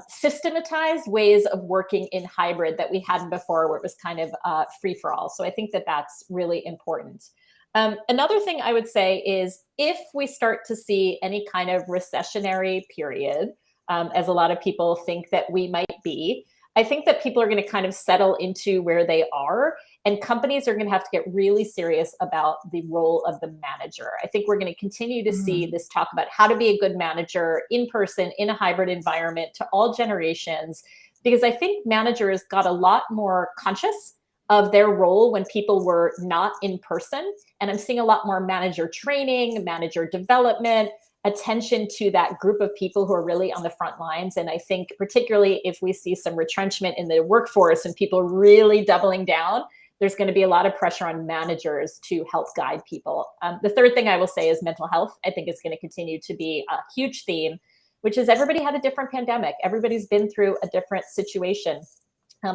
systematize ways of working in hybrid that we hadn't before, where it was kind of free for all. So I think that that's really important. Another thing I would say is if we start to see any kind of recessionary period, as a lot of people think that we might be, I think that people are going to kind of settle into where they are, and companies are going to have to get really serious about the role of the manager. I think we're going to continue to see this talk about how to be a good manager in person, in a hybrid environment to all generations, because I think managers got a lot more conscious of their role when people were not in person. And I'm seeing a lot more manager training, manager development, attention to that group of people who are really on the front lines. And I think particularly if we see some retrenchment in the workforce and people really doubling down, there's going to be a lot of pressure on managers to help guide people. The third thing I will say is mental health. I think is going to continue to be a huge theme, which is everybody had a different pandemic. Everybody's been through a different situation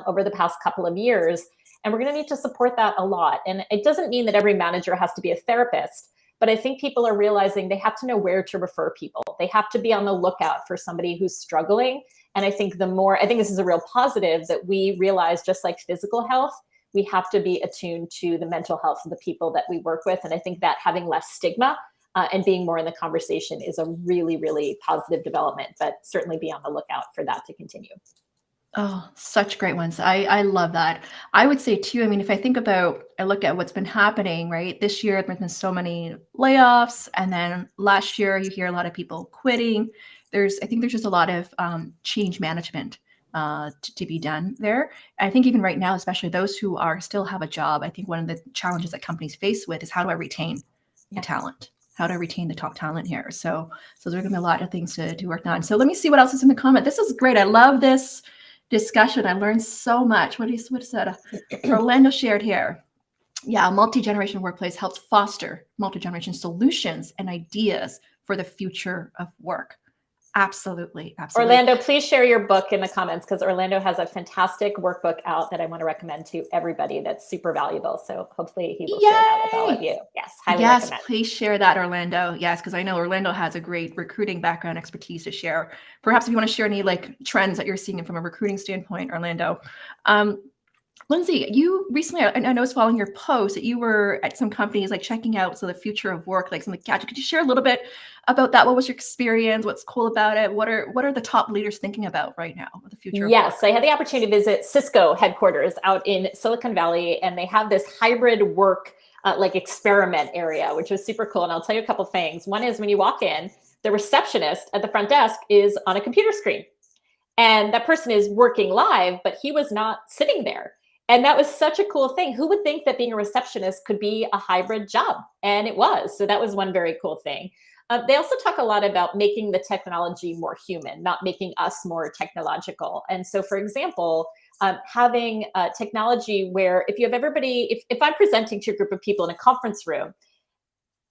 over the past couple of years. And we're going to need to support that a lot. And it doesn't mean that every manager has to be a therapist, but I think people are realizing they have to know where to refer people. They have to be on the lookout for somebody who's struggling. And I think this is a real positive that we realize, just like physical health, we have to be attuned to the mental health of the people that we work with. And I think that having less stigma and being more in the conversation is a really, really positive development, but certainly be on the lookout for that to continue. Oh, such great ones. I love that. I would say too, I mean, if I look at what's been happening, right? This year, there's been so many layoffs. And then last year, you hear a lot of people quitting. I think there's just a lot of change management to be done there. I think even right now, especially those who still have a job, I think one of the challenges that companies face with is how do I retain the talent? How to retain the top talent here. So there's going to be a lot of things to work on. So let me see what else is in the comment. This is great. I love this discussion. I learned so much. What is that? Orlando shared here. Yeah, a multi-generational workplace helps foster multi-generation solutions and ideas for the future of work. Absolutely. Orlando, please share your book in the comments, because Orlando has a fantastic workbook out that I want to recommend to everybody that's super valuable. So hopefully he will share that with all of you. Yes, highly recommend. Please share that, Orlando. Yes, because I know Orlando has a great recruiting background expertise to share. Perhaps if you want to share any trends that you're seeing from a recruiting standpoint, Orlando. Lindsey, you recently, I know I was following your post that you were at some companies like checking out the future of work, like some of the gadgets. Could you share a little bit about that? What was your experience? What's cool about it? What are the top leaders thinking about right now with the future of work? Yes, I had the opportunity to visit Cisco headquarters out in Silicon Valley, and they have this hybrid work like experiment area, which was super cool. And I'll tell you a couple things. One is when you walk in, the receptionist at the front desk is on a computer screen. And that person is working live, but he was not sitting there. And that was such a cool thing. Who would think that being a receptionist could be a hybrid job? And it was. So that was one very cool thing. They also talk a lot about making the technology more human, not making us more technological. And so, for example, having technology where if you have everybody, if I'm presenting to a group of people in a conference room,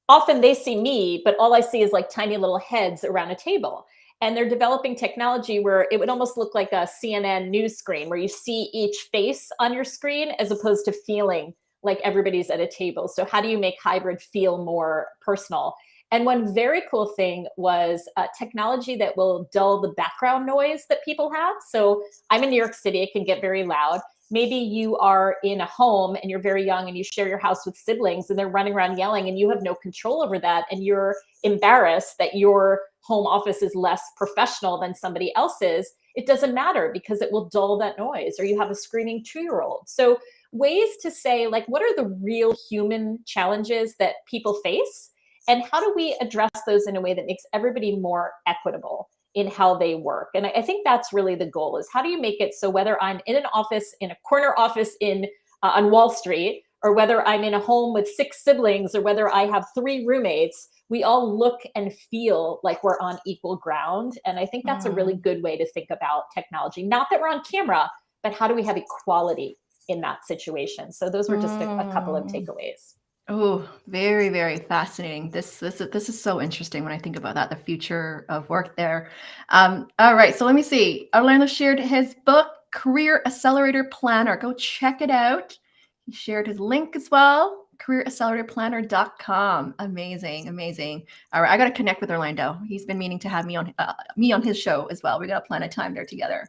often they see me, but all I see is like tiny little heads around a table. And they're developing technology where it would almost look like a CNN news screen where you see each face on your screen as opposed to feeling like everybody's at a table. So how do you make hybrid feel more personal? And one very cool thing was technology that will dull the background noise that people have. So I'm in New York City, it can get very loud. Maybe you are in a home and you're very young and you share your house with siblings and they're running around yelling and you have no control over that. And you're embarrassed that your home office is less professional than somebody else's. It doesn't matter because it will dull that noise. Or you have a screaming 2-year-old. So ways to say, like, what are the real human challenges that people face? And how do we address those in a way that makes everybody more equitable in how they work? And I think that's really the goal, is how do you make it so whether I'm in an office, in a corner office in on Wall Street, or whether I'm in a home with 6 siblings, or whether I have 3 roommates, we all look and feel like we're on equal ground. And I think that's a really good way to think about technology. Not that we're on camera, but how do we have equality in that situation? So those were just a couple of takeaways. Oh, very, very fascinating. This is so interesting when I think about that, the future of work there. All right, so let me see. Orlando shared his book, Career Accelerator Planner. Go check it out. He shared his link as well, careeracceleratorplanner.com. Amazing, amazing. All right, I got to connect with Orlando. He's been meaning to have me on his show as well. We got to plan a time there together.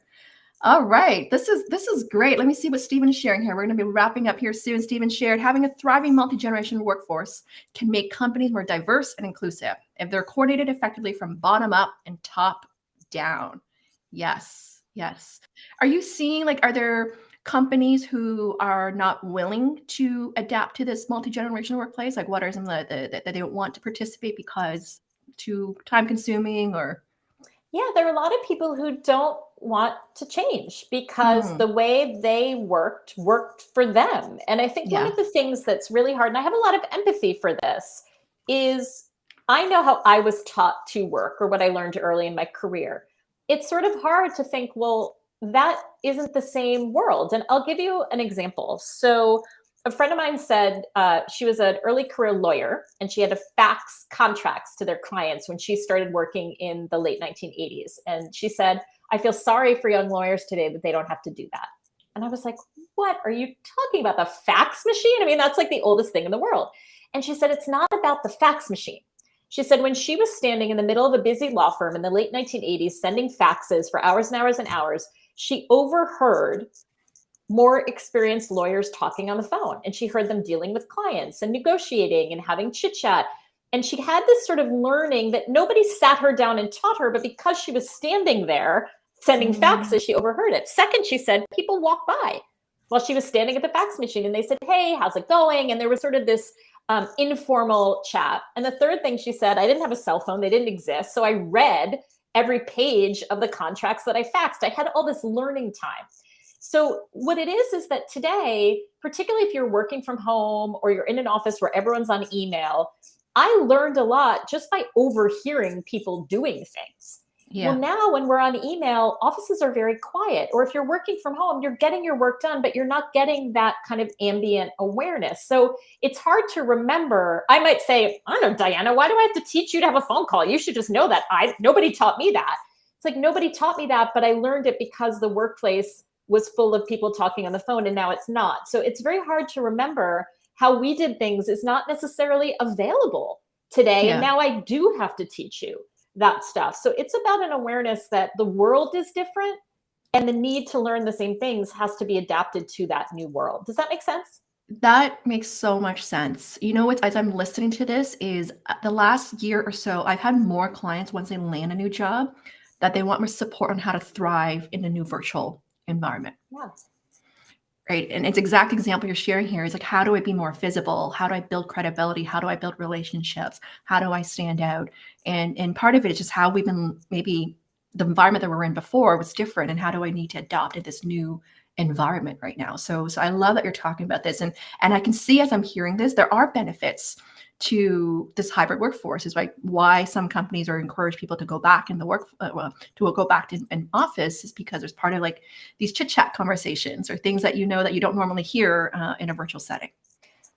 All right, this is great. Let me see what Stephen is sharing here. We're going to be wrapping up here soon. Stephen shared, having a thriving multi-generational workforce can make companies more diverse and inclusive if they're coordinated effectively from bottom up and top down. Yes, yes. Are you seeing, like, are there companies who are not willing to adapt to this multi-generational workplace? Like, what are some of that they don't want to participate because too time consuming or? Yeah, there are a lot of people who don't want to change because Hmm, the way they worked for them. And I think one yeah. of the things that's really hard, and I have a lot of empathy for this, is I know how I was taught to work or what I learned early in my career. It's sort of hard to think, well, that isn't the same world. And I'll give you an example. So a friend of mine said she was an early career lawyer and she had to fax contracts to their clients when she started working in the late 1980s. And she said, I feel sorry for young lawyers today that they don't have to do that. And I was like, what are you talking about? The fax machine? I mean, that's like the oldest thing in the world. And she said, it's not about the fax machine. She said, when she was standing in the middle of a busy law firm in the late 1980s, sending faxes for hours and hours and hours, she overheard more experienced lawyers talking on the phone. And she heard them dealing with clients and negotiating and having chit chat. And she had this sort of learning that nobody sat her down and taught her, but because she was standing there sending Mm, faxes, she overheard it. Second, she said, people walked by while she was standing at the fax machine and they said, hey, how's it going? And there was sort of this informal chat. And the third thing she said, I didn't have a cell phone, they didn't exist. So I read every page of the contracts that I faxed. I had all this learning time. So what it is that today, particularly if you're working from home or you're in an office where everyone's on email, I learned a lot just by overhearing people doing things. Well, yeah. now when we're on email, offices are very quiet. Or if you're working from home, you're getting your work done, but you're not getting that kind of ambient awareness. So it's hard to remember. I might say, I don't know, Diana, why do I have to teach you to have a phone call? You should just know that. Nobody taught me that. It's like nobody taught me that, but I learned it because the workplace was full of people talking on the phone and now it's not. So it's very hard to remember how we did things is not necessarily available today. And Yeah. now I do have to teach you that stuff. So it's about an awareness that the world is different And the need to learn the same things has to be adapted to that new world. Does that make sense? That makes so much sense. You know what, as I'm listening to this is the last year or so, I've had more clients once they land a new job that they want more support on how to thrive in a new virtual environment. Yeah. Right. And it's exact example you're sharing here is like, how do I be more visible? How do I build credibility? How do I build relationships? How do I stand out? And part of it is just how we've been, maybe the environment that we were in before was different. And how do I need to adopt in this new environment right now? So I love that you're talking about this. And I can see as I'm hearing this, there are benefits to this hybrid workforce, is like why some companies are encourage people to go back in the work, to go back to an office, is because there's part of like these chit chat conversations or things that you know that you don't normally hear in a virtual setting.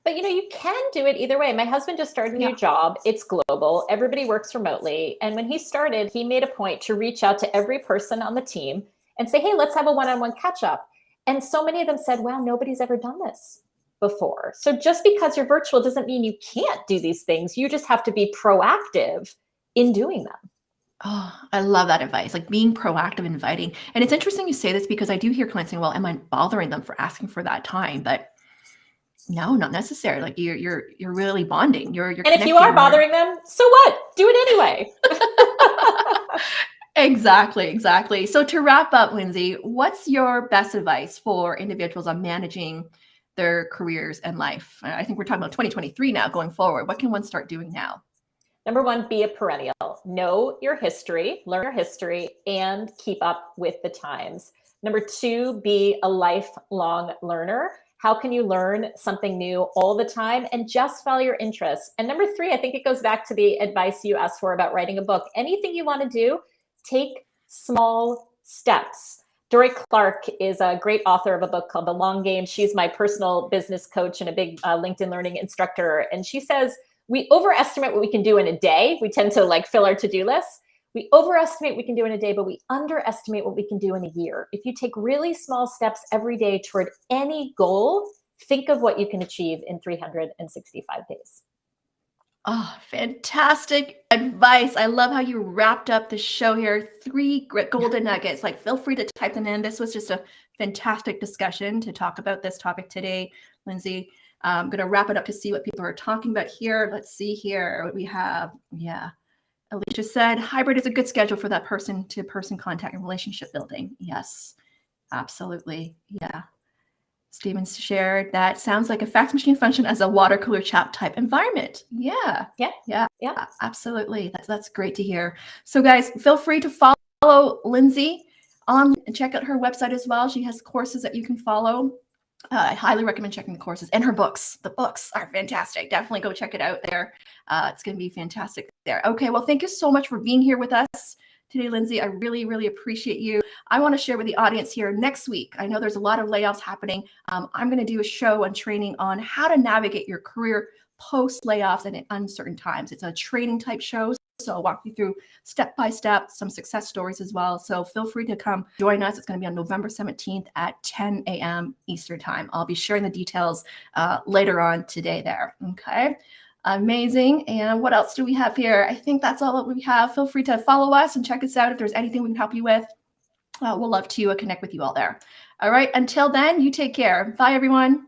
But you can do it either way. My husband just started a new job. It's global. Everybody works remotely. And when he started, he made a point to reach out to every person on the team and say, hey, let's have a one-on-one catch up. And so many of them said, wow, nobody's ever done this before. So just because you're virtual doesn't mean you can't do these things. You just have to be proactive in doing them. Oh, I love that advice, like being proactive, inviting. And it's interesting you say this because I do hear clients saying, well, am I bothering them for asking for that time? But no, not necessarily. Like you're really bonding. You're and if you are bothering them, so what? Do it anyway. Exactly. So to wrap up, Lindsey, what's your best advice for individuals on managing their careers and life? I think we're talking about 2023 now, going forward. What can one start doing now? Number one, be a perennial. Know your history, learn your history, and keep up with the times. Number two, be a lifelong learner. How can you learn something new all the time and just follow your interests? And number three, I think it goes back to the advice you asked for about writing a book. Anything you want to do, take small steps. Dory Clark is a great author of a book called The Long Game. She's my personal business coach and a big LinkedIn learning instructor. And she says, we overestimate what we can do in a day. We tend to like fill our to-do lists. We overestimate what we can do in a day, but we underestimate what we can do in a year. If you take really small steps every day toward any goal, think of what you can achieve in 365 days. Oh, fantastic advice. I love how you wrapped up the show here. 3 golden nuggets. Like, feel free to type them in. This was just a fantastic discussion to talk about this topic today, Lindsey. I'm going to wrap it up to see what people are talking about here. Let's see here what we have. Yeah. Alicia said, hybrid is a good schedule for that person-to-person contact and relationship building. Yes, absolutely. Yeah. Stevens shared that sounds like a fax machine function as a water cooler chat type environment. Yeah, absolutely. That's great to hear. So guys, feel free to follow Lindsey on and check out her website as well. She has courses that you can follow. I highly recommend checking the courses and her books. The books are fantastic. Definitely go check it out there. It's going to be fantastic there. Okay, well, thank you so much for being here with us today, Lindsey. I really, really appreciate you. I want to share with the audience here next week. I know there's a lot of layoffs happening. I'm going to do a show on training on how to navigate your career post layoffs and in uncertain times. It's a training type show. So I'll walk you through step by step, some success stories as well. So feel free to come join us. It's going to be on November 17th at 10 a.m. Eastern time. I'll be sharing the details later on today there. Okay. Amazing. And what else do we have here? I think that's all that we have. Feel free to follow us and check us out if there's anything we can help you with. We'll love to connect with you all there. All right. Until then, you take care. Bye, everyone.